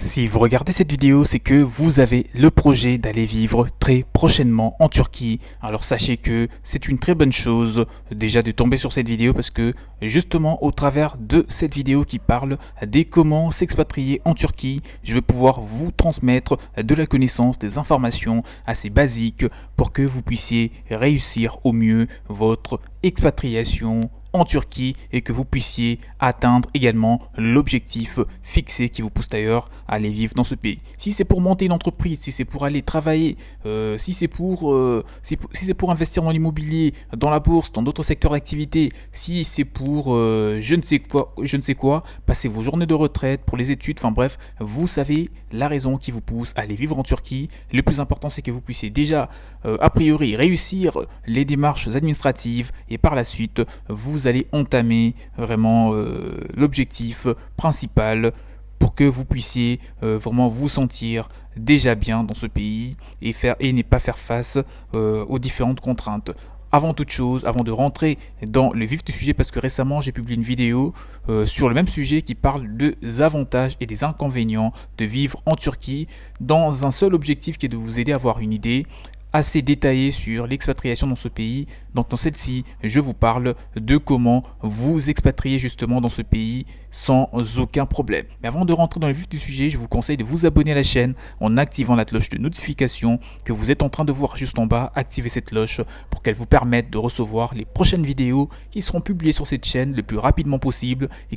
Si vous regardez cette vidéo, c'est que vous avez le projet d'aller vivre très prochainement en Turquie. Alors sachez que c'est une très bonne chose déjà de tomber sur cette vidéo parce que justement au travers de cette vidéo qui parle des comment s'expatrier en Turquie, je vais pouvoir vous transmettre de la connaissance, des informations assez basiques pour que vous puissiez réussir au mieux votre expatriation en Turquie et que vous puissiez atteindre également l'objectif fixé qui vous pousse d'ailleurs à aller vivre dans ce pays. Si c'est pour monter une entreprise, si c'est pour aller travailler, si c'est pour investir dans l'immobilier, dans la bourse, dans d'autres secteurs d'activité, si c'est pour je ne sais quoi, passer vos journées de retraite pour les études, enfin bref, vous savez la raison qui vous pousse à aller vivre en Turquie. Le plus important, c'est que vous puissiez déjà, a priori, réussir les démarches administratives et par la suite, vous allez entamer vraiment l'objectif principal pour que vous puissiez vraiment vous sentir déjà bien dans ce pays et ne pas faire face aux différentes contraintes. Avant toute chose, avant de rentrer dans le vif du sujet, parce que récemment j'ai publié une vidéo sur le même sujet qui parle des avantages et des inconvénients de vivre en Turquie dans un seul objectif qui est de vous aider à avoir une idée assez détaillée sur l'expatriation dans ce pays. Donc dans celle-ci, je vous parle de comment vous expatrier justement dans ce pays sans aucun problème. Mais avant de rentrer dans le vif du sujet, je vous conseille de vous abonner à la chaîne en activant la cloche de notification que vous êtes en train de voir juste en bas. Activez cette cloche pour qu'elle vous permette de recevoir les prochaines vidéos qui seront publiées sur cette chaîne le plus rapidement possible et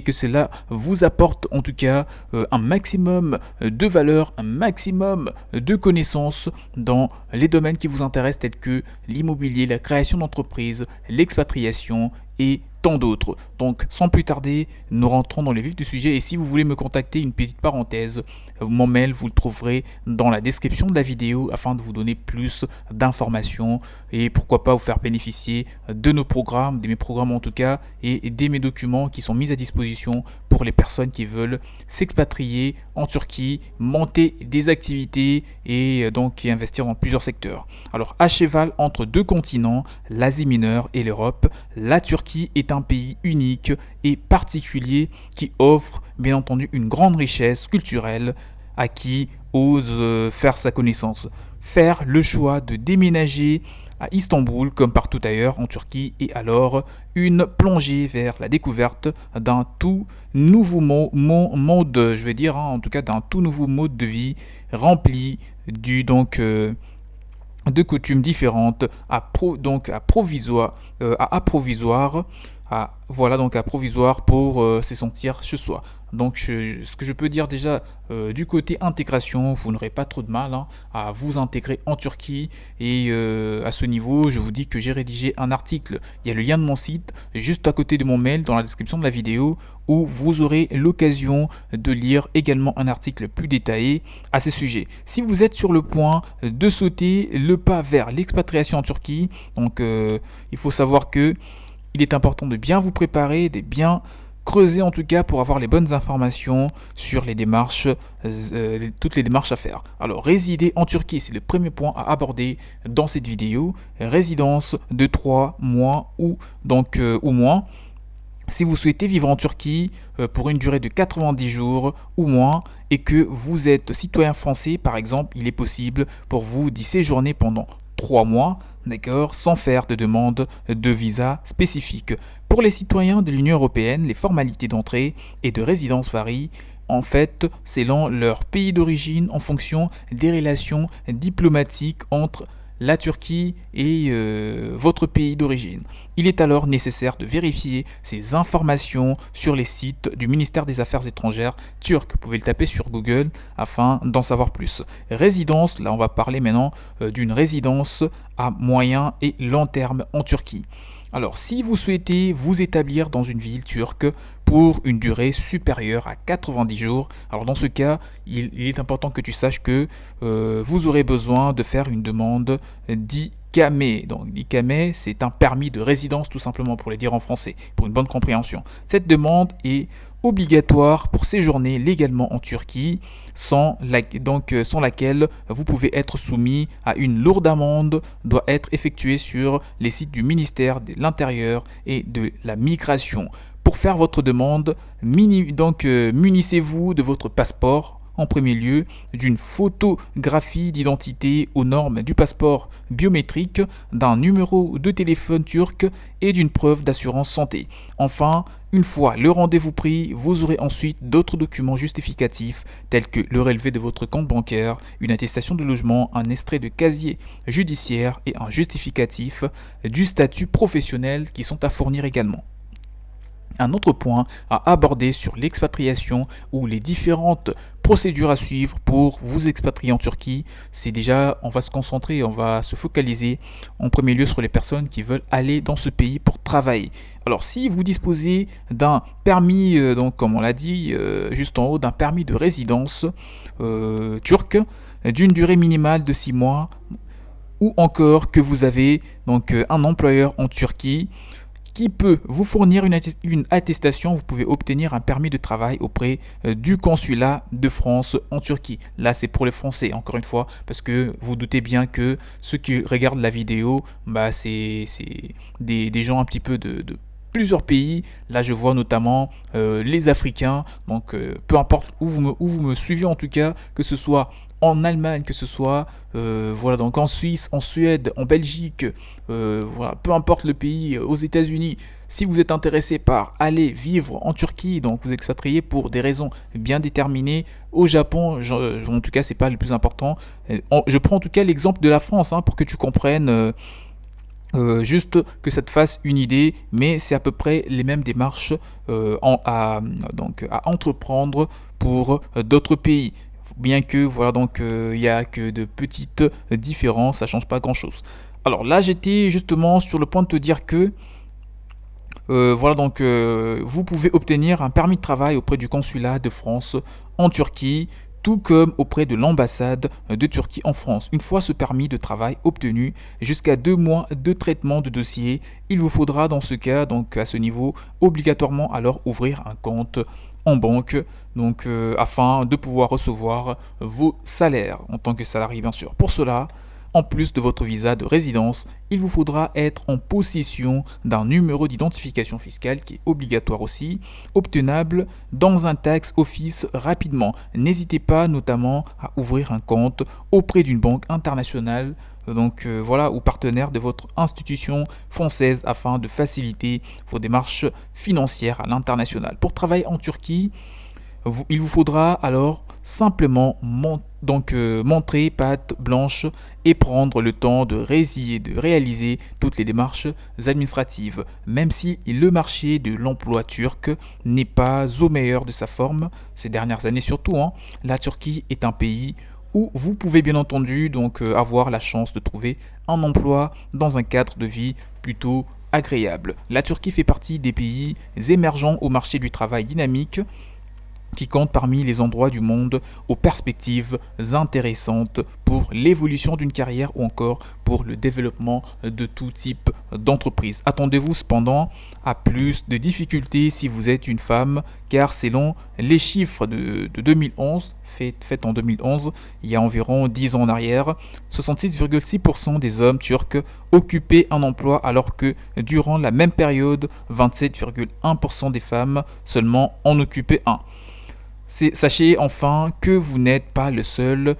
que cela vous apporte en tout cas un maximum de valeur, un maximum de connaissances dans les domaines qui vous intéressent tels que l'immobilier, la création d'entreprises, l'expatriation et tant d'autres. Donc sans plus tarder, nous rentrons dans les vifs du sujet et si vous voulez me contacter, une petite parenthèse, mon mail vous le trouverez dans la description de la vidéo afin de vous donner plus d'informations et pourquoi pas vous faire bénéficier de nos programmes, de mes programmes en tout cas et de mes documents qui sont mis à disposition pour les personnes qui veulent s'expatrier en Turquie, monter des activités et donc investir dans plusieurs secteurs. Alors à cheval entre deux continents, l'Asie mineure et l'Europe, la Turquie est un pays unique et particulier qui offre bien entendu une grande richesse culturelle à qui ose faire sa connaissance. Faire le choix de déménager à Istanbul comme partout ailleurs en Turquie et alors une plongée vers la découverte d'un tout nouveau mode, je vais dire, en tout cas d'un tout nouveau mode de vie rempli de coutumes différentes à provisoire pour se sentir chez soi. Donc ce que je peux dire déjà du côté intégration, vous n'aurez pas trop de mal à vous intégrer en Turquie et à ce niveau je vous dis que j'ai rédigé un article, il y a le lien de mon site juste à côté de mon mail dans la description de la vidéo où vous aurez l'occasion de lire également un article plus détaillé à ce sujet. Si vous êtes sur le point de sauter le pas vers l'expatriation en Turquie, donc il faut savoir que il est important de bien vous préparer, de bien creuser en tout cas pour avoir les bonnes informations sur les démarches, toutes les démarches à faire. Alors résider en Turquie, c'est le premier point à aborder dans cette vidéo. Résidence de 3 mois ou moins. Si vous souhaitez vivre en Turquie pour une durée de 90 jours ou moins et que vous êtes citoyen français par exemple, il est possible pour vous d'y séjourner pendant 3 mois, d'accord, sans faire de demande de visa spécifique. Pour les citoyens de l'Union européenne, les formalités d'entrée et de résidence varient en fait selon leur pays d'origine en fonction des relations diplomatiques entre la Turquie et votre pays d'origine. Il est alors nécessaire de vérifier ces informations sur les sites du ministère des Affaires étrangères turc. Vous pouvez le taper sur Google afin d'en savoir plus. Résidence, là on va parler maintenant d'une résidence à moyen et long terme en Turquie. Alors, si vous souhaitez vous établir dans une ville turque pour une durée supérieure à 90 jours, alors dans ce cas, il est important que tu saches que vous aurez besoin de faire une demande d'IKAME. Donc, l'IKAME, c'est un permis de résidence, tout simplement pour le dire en français, pour une bonne compréhension. Cette demande est obligatoire pour séjourner légalement en Turquie, sans laquelle vous pouvez être soumis à une lourde amende, doit être effectuée sur les sites du ministère de l'Intérieur et de la Migration. Pour faire votre demande, munissez-vous de votre passeport en premier lieu, d'une photographie d'identité aux normes du passeport biométrique, d'un numéro de téléphone turc et d'une preuve d'assurance santé. Enfin, une fois le rendez-vous pris, vous aurez ensuite d'autres documents justificatifs tels que le relevé de votre compte bancaire, une attestation de logement, un extrait de casier judiciaire et un justificatif du statut professionnel qui sont à fournir également. Un autre point à aborder sur l'expatriation ou les différentes procédures à suivre pour vous expatrier en Turquie, c'est déjà, on va se concentrer, on va se focaliser en premier lieu sur les personnes qui veulent aller dans ce pays pour travailler. Alors si vous disposez d'un permis, donc comme on l'a dit juste en haut, d'un permis de résidence turc d'une durée minimale de 6 mois, ou encore que vous avez donc un employeur en Turquie qui peut vous fournir une attestation, vous pouvez obtenir un permis de travail auprès du consulat de France en Turquie. Là, c'est pour les Français, encore une fois, parce que vous doutez bien que ceux qui regardent la vidéo, c'est des gens un petit peu de plusieurs pays. Là, je vois notamment les Africains. Donc, peu importe où vous me suivez, en tout cas, que ce soit en Allemagne, que ce soit donc en Suisse, en Suède, en Belgique, peu importe le pays, aux États-Unis. Si vous êtes intéressé par aller vivre en Turquie, donc vous expatrier pour des raisons bien déterminées, au Japon, en tout cas, c'est pas le plus important. Je prends en tout cas l'exemple de la France pour que tu comprennes. Juste que ça te fasse une idée, mais c'est à peu près les mêmes démarches à entreprendre pour d'autres pays. Bien que il y a que de petites différences, ça change pas grand chose. Alors là, j'étais justement sur le point de te dire que vous pouvez obtenir un permis de travail auprès du consulat de France en Turquie, tout comme auprès de l'ambassade de Turquie en France. Une fois ce permis de travail obtenu, jusqu'à 2 mois de traitement de dossier, il vous faudra dans ce cas, donc à ce niveau, obligatoirement alors ouvrir un compte en banque, afin de pouvoir recevoir vos salaires en tant que salarié bien sûr. Pour cela, en plus de votre visa de résidence, il vous faudra être en possession d'un numéro d'identification fiscale qui est obligatoire aussi, obtenable dans un tax office rapidement. N'hésitez pas notamment à ouvrir un compte auprès d'une banque internationale ou partenaire de votre institution française afin de faciliter vos démarches financières à l'international. Pour travailler en Turquie, il vous faudra alors simplement montrer patte blanche et prendre le temps de réaliser toutes les démarches administratives. Même si le marché de l'emploi turc n'est pas au meilleur de sa forme, ces dernières années surtout, la Turquie est un pays où vous pouvez bien entendu avoir la chance de trouver un emploi dans un cadre de vie plutôt agréable. La Turquie fait partie des pays émergents au marché du travail dynamique, qui compte parmi les endroits du monde aux perspectives intéressantes pour l'évolution d'une carrière ou encore pour le développement de tout type d'entreprise. Attendez-vous cependant à plus de difficultés si vous êtes une femme, car selon les chiffres de 2011, faits en 2011, il y a environ 10 ans en arrière, 66,6% des hommes turcs occupaient un emploi alors que durant la même période, 27,1% des femmes seulement en occupaient un. Sachez enfin que vous n'êtes pas la seule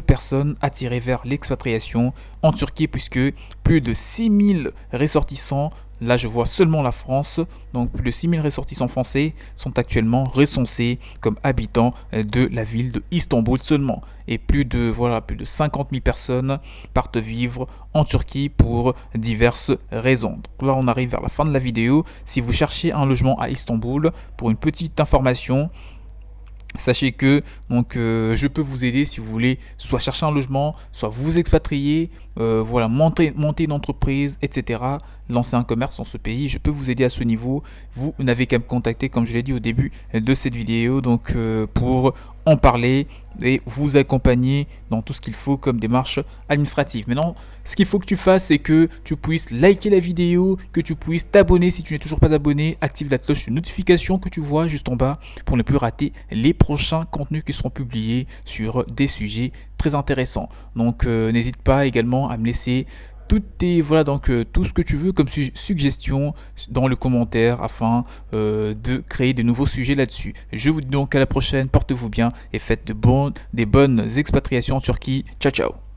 personne attirée vers l'expatriation en Turquie, puisque plus de 6000 ressortissants, là je vois seulement la France, donc plus de 6000 ressortissants français sont actuellement recensés comme habitants de la ville de Istanbul seulement. Et plus de 50 000 personnes partent vivre en Turquie pour diverses raisons. Donc là on arrive vers la fin de la vidéo. Si vous cherchez un logement à Istanbul, pour une petite information, sachez que je peux vous aider si vous voulez soit chercher un logement, soit vous expatrier, monter une entreprise, etc. Lancer un commerce dans ce pays. Je peux vous aider à ce niveau. Vous n'avez qu'à me contacter, comme je l'ai dit au début de cette vidéo, pour en parler et vous accompagner dans tout ce qu'il faut comme démarche administrative. Maintenant, ce qu'il faut que tu fasses, c'est que tu puisses liker la vidéo, que tu puisses t'abonner si tu n'es toujours pas abonné, active la cloche de notification que tu vois juste en bas pour ne plus rater les prochains contenus qui seront publiés sur des sujets très intéressants. Donc n'hésite pas également à me laisser voilà donc tout ce que tu veux comme suggestion dans le commentaire afin de créer de nouveaux sujets là-dessus. Je vous dis donc à la prochaine, portez-vous bien et faites des bonnes expatriations en Turquie. Ciao ciao.